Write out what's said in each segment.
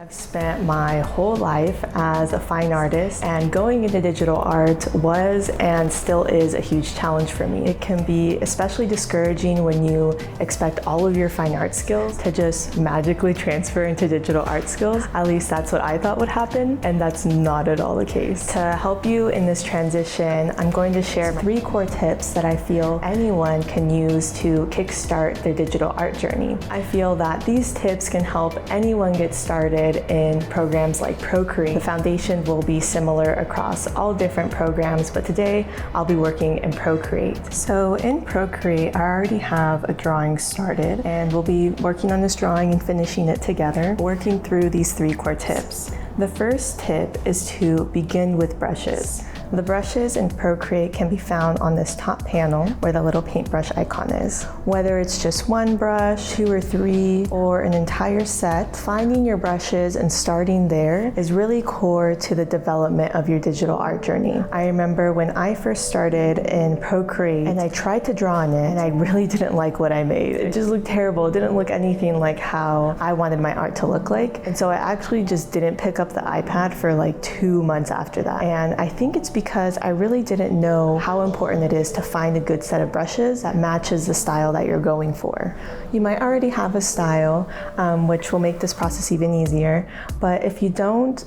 I've spent my whole life as a fine artist, and going into digital art was and still is a huge challenge for me. It can be especially discouraging when you expect all of your fine art skills to just magically transfer into digital art skills. At least that's what I thought would happen, and that's not at all the case. To help you in this transition, I'm going to share 3 core tips that I feel anyone can use to kickstart their digital art journey. I feel that these tips can help anyone get started in programs like Procreate. The foundation will be similar across all different programs, but today I'll be working in Procreate. So in Procreate, I already have a drawing started, and we'll be working on this drawing and finishing it together, working through these 3 core tips. The first tip is to begin with brushes. The brushes in Procreate can be found on this top panel where the little paintbrush icon is. Whether it's just 1 brush, 2 or 3, or an entire set, finding your brushes and starting there is really core to the development of your digital art journey. I remember when I first started in Procreate and I tried to draw on it, and I really didn't like what I made. It just looked terrible. It didn't look anything like how I wanted my art to look like. And so I actually just didn't pick up the iPad for like 2 months after that. And I think it's because I really didn't know how important it is to find a good set of brushes that matches the style that you're going for. You might already have a style, which will make this process even easier, but if you don't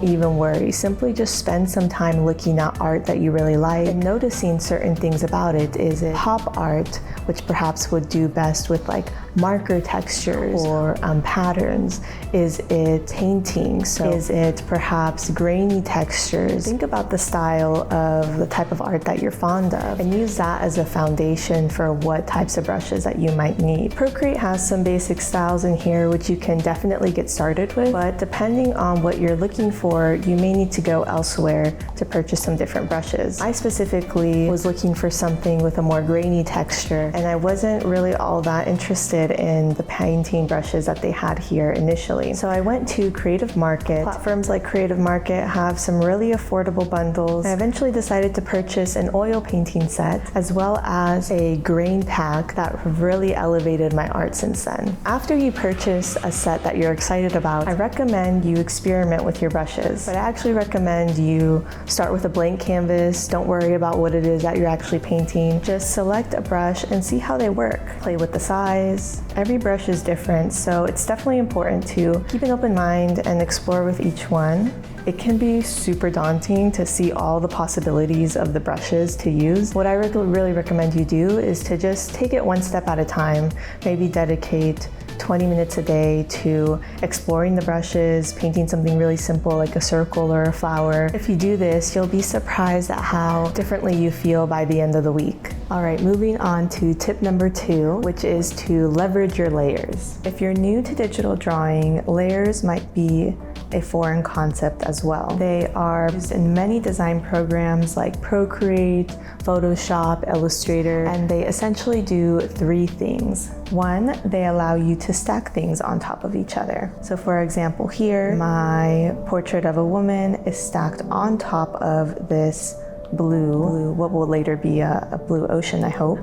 even worry. Simply just spend some time looking at art that you really like and noticing certain things about it. Is it pop art, which perhaps would do best with like marker textures or patterns? Is it painting? So is it perhaps grainy textures? Think about the style of the type of art that you're fond of and use that as a foundation for what types of brushes that you might need. Procreate has some basic styles in here which you can definitely get started with, but depending on what you're looking for, you may need to go elsewhere to purchase some different brushes. I specifically was looking for something with a more grainy texture, and I wasn't really all that interested in the painting brushes that they had here initially. So I went to Creative Market. Platforms like Creative Market have some really affordable bundles. I eventually decided to purchase an oil painting set as well as a grain pack that really elevated my art since then. After you purchase a set that you're excited about, I recommend you experiment with your brushes. But I actually recommend you start with a blank canvas. Don't worry about what it is that you're actually painting. Just select a brush and see how they work. Play with the size. Every brush is different, so it's definitely important to keep an open mind and explore with each one. It can be super daunting to see all the possibilities of the brushes to use. What I really recommend you do is to just take it one step at a time. Maybe dedicate 20 minutes a day to exploring the brushes, painting something really simple like a circle or a flower. If you do this, you'll be surprised at how differently you feel by the end of the week. All right, moving on to tip number 2, which is to leverage your layers. If you're new to digital drawing, layers might be a foreign concept as well. They are used in many design programs like Procreate, Photoshop, Illustrator, and they essentially do 3 things. 1, they allow you to stack things on top of each other. So for example, here, my portrait of a woman is stacked on top of this blue, what will later be a blue ocean, I hope.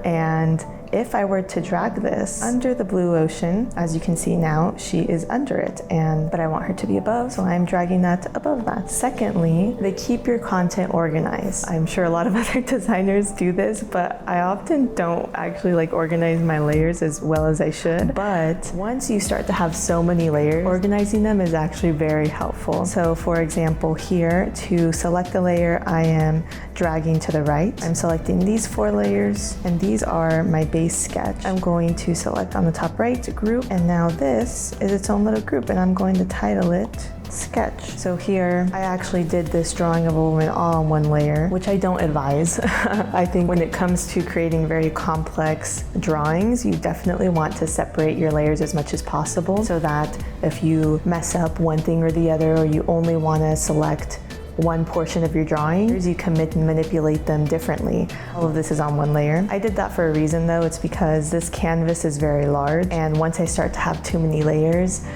And if I were to drag this under the blue ocean, as you can see now, she is under it, but I want her to be above, so I'm dragging that above that. Secondly, they keep your content organized. I'm sure a lot of other designers do this, but I often don't actually organize my layers as well as I should. But once you start to have so many layers, organizing them is actually very helpful. So for example, here, to select a layer, I am dragging to the right. I'm selecting these 4 layers, and these are my base sketch. I'm going to select on the top right group, and now this is its own little group, and I'm going to title it sketch. So here I actually did this drawing of a woman all on 1 layer, which I don't advise. I think when it comes to creating very complex drawings, you definitely want to separate your layers as much as possible so that if you mess up one thing or the other, or you only want to select one portion of your drawings, you can manipulate them differently. All of this is on 1 layer. I did that for a reason though. It's because this canvas is very large, and once I start to have too many layers,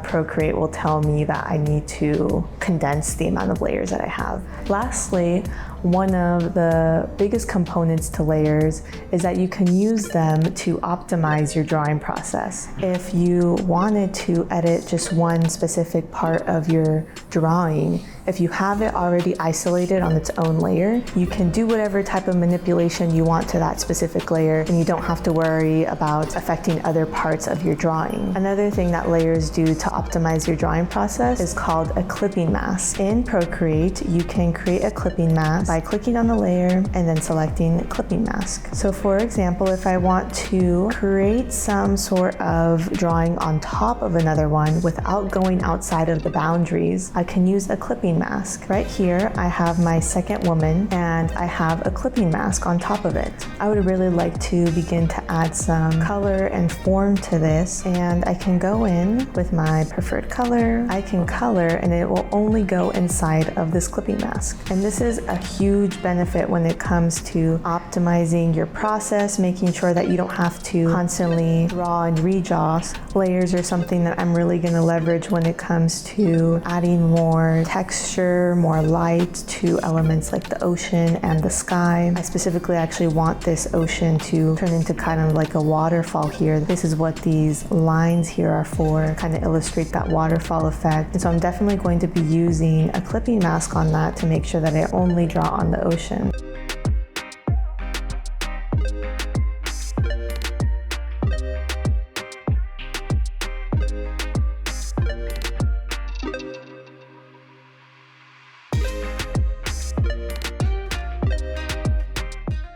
Procreate will tell me that I need to condense the amount of layers that I have. Lastly, one of the biggest components to layers is that you can use them to optimize your drawing process. If you wanted to edit just one specific part of your drawing, if you have it already isolated on its own layer, you can do whatever type of manipulation you want to that specific layer, and you don't have to worry about affecting other parts of your drawing. Another thing that layers do to optimize your drawing process is called a clipping mask. In Procreate, you can create a clipping mask by clicking on the layer and then selecting clipping mask. So for example, if I want to create some sort of drawing on top of another one without going outside of the boundaries, I can use a clipping mask. Right here, I have my second woman and I have a clipping mask on top of it. I would really like to begin to add some color and form to this, and I can go in with my preferred color. I can color and it will only go inside of this clipping mask. And this is a huge benefit when it comes to optimizing your process, making sure that you don't have to constantly draw and redraw. Layers are something that I'm really going to leverage when it comes to adding more texture, more light to elements like the ocean and the sky. I specifically actually want this ocean to turn into kind of like a waterfall here. This is what these lines here are for, kind of illustrate that waterfall effect. And so I'm definitely going to be using a clipping mask on that to make sure that I only draw on the ocean.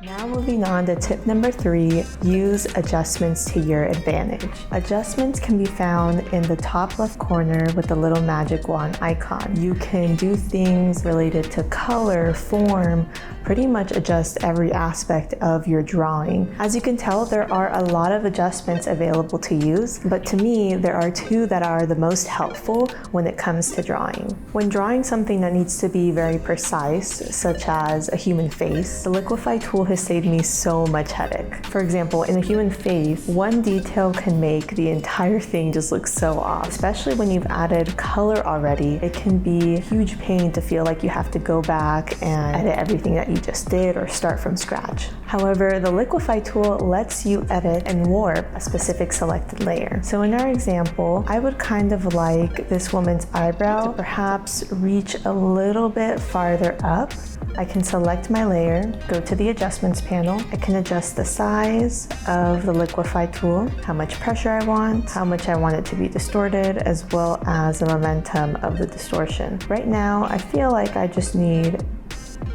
Now moving on to tip number 3, use adjustments to your advantage. Adjustments can be found in the top left corner with the little magic wand icon. You can do things related to color, form, pretty much adjust every aspect of your drawing. As you can tell, there are a lot of adjustments available to use, but to me, there are 2 that are the most helpful when it comes to drawing. When drawing something that needs to be very precise, such as a human face, the Liquify tool has saved me so much headache. For example, in a human face, one detail can make the entire thing just look so off. Especially when you've added color already, it can be a huge pain to feel like you have to go back and edit everything that you just did or start from scratch. However, the Liquify tool lets you edit and warp a specific selected layer. So in our example, I would kind of like this woman's eyebrow to perhaps reach a little bit farther up. I can select my layer, go to the adjustments panel. I can adjust the size of the Liquify tool, how much pressure I want, how much I want it to be distorted, as well as the momentum of the distortion. Right now, I feel like I just need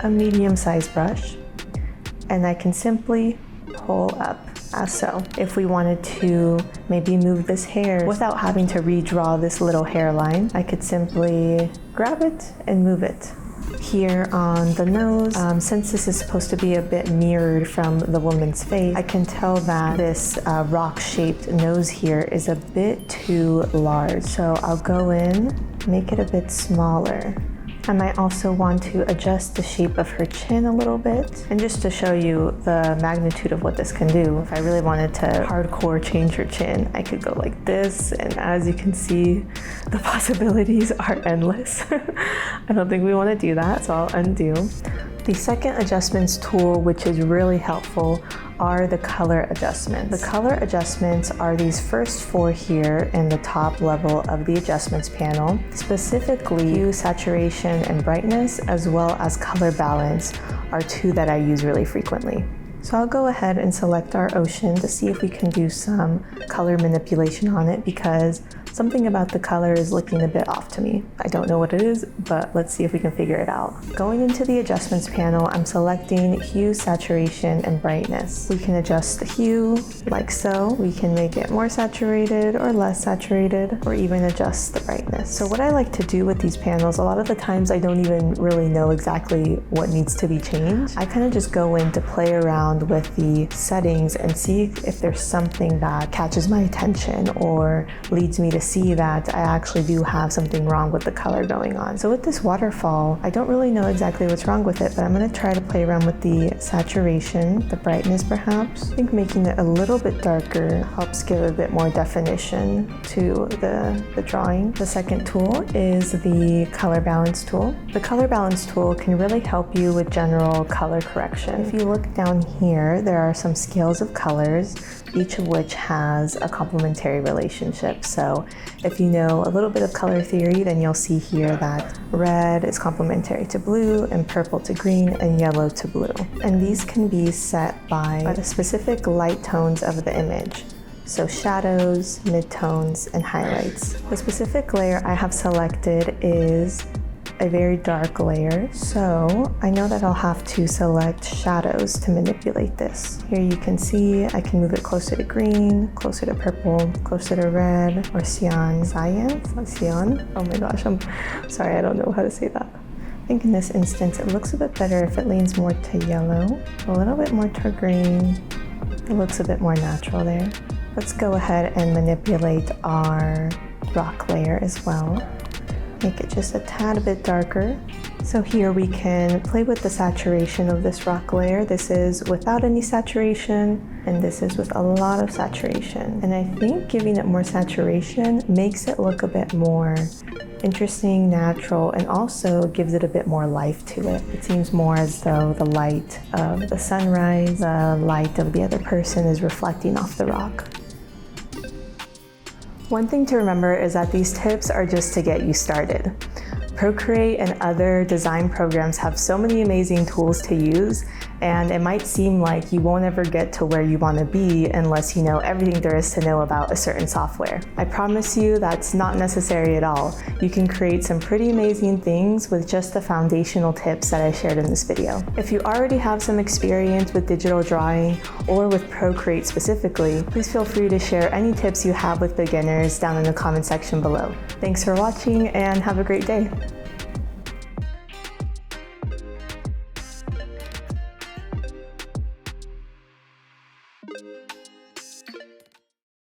a medium-sized brush, and I can simply pull up as so. If we wanted to maybe move this hair without having to redraw this little hairline, I could simply grab it and move it. Here on the nose, since this is supposed to be a bit mirrored from the woman's face, I can tell that this rock-shaped nose here is a bit too large. So I'll go in, make it a bit smaller. I might also want to adjust the shape of her chin a little bit. And just to show you the magnitude of what this can do, if I really wanted to hardcore change her chin, I could go like this. And as you can see, the possibilities are endless. I don't think we want to do that, so I'll undo. The second adjustments tool, which is really helpful, are the color adjustments. The color adjustments are these first 4 here in the top level of the adjustments panel. Specifically, hue, saturation, and brightness, as well as color balance, are 2 that I use really frequently. So I'll go ahead and select our ocean to see if we can do some color manipulation on it, because something about the color is looking a bit off to me. I don't know what it is, but let's see if we can figure it out. Going into the adjustments panel, I'm selecting hue, saturation, and brightness. We can adjust the hue like so. We can make it more saturated or less saturated, or even adjust the brightness. So what I like to do with these panels, a lot of the times I don't even really know exactly what needs to be changed. I kind of just go in to play around with the settings and see if there's something that catches my attention or leads me to to see that I actually do have something wrong with the color going on. So with this waterfall, I don't really know exactly what's wrong with it, but I'm gonna try to play around with the saturation, the brightness perhaps. I think making it a little bit darker helps give a bit more definition to the drawing. The second tool is the color balance tool. The color balance tool can really help you with general color correction. If you look down here, there are some scales of colors, each of which has a complementary relationship. So if you know a little bit of color theory, then you'll see here that red is complementary to blue and purple to green and yellow to blue. And these can be set by the specific light tones of the image. So shadows, midtones, and highlights. The specific layer I have selected is a very dark layer, so I know that I'll have to select shadows to manipulate this. Here you can see I can move it closer to green, closer to purple, closer to red, or cyan. Cyan? Oh my gosh, I'm sorry, I don't know how to say that. I think in this instance it looks a bit better if it leans more to yellow, a little bit more to green. It looks a bit more natural there. Let's go ahead and manipulate our rock layer as well. Make it just a tad bit darker. So here we can play with the saturation of this rock layer. This is without any saturation, and this is with a lot of saturation. And I think giving it more saturation makes it look a bit more interesting, natural, and also gives it a bit more life to it. It seems more as though the light of the sunrise, the light of the other person is reflecting off the rock. One thing to remember is that these tips are just to get you started. Procreate and other design programs have so many amazing tools to use, and it might seem like you won't ever get to where you want to be unless you know everything there is to know about a certain software. I promise you that's not necessary at all. You can create some pretty amazing things with just the foundational tips that I shared in this video. If you already have some experience with digital drawing or with Procreate specifically, please feel free to share any tips you have with beginners down in the comment section below. Thanks for watching and have a great day.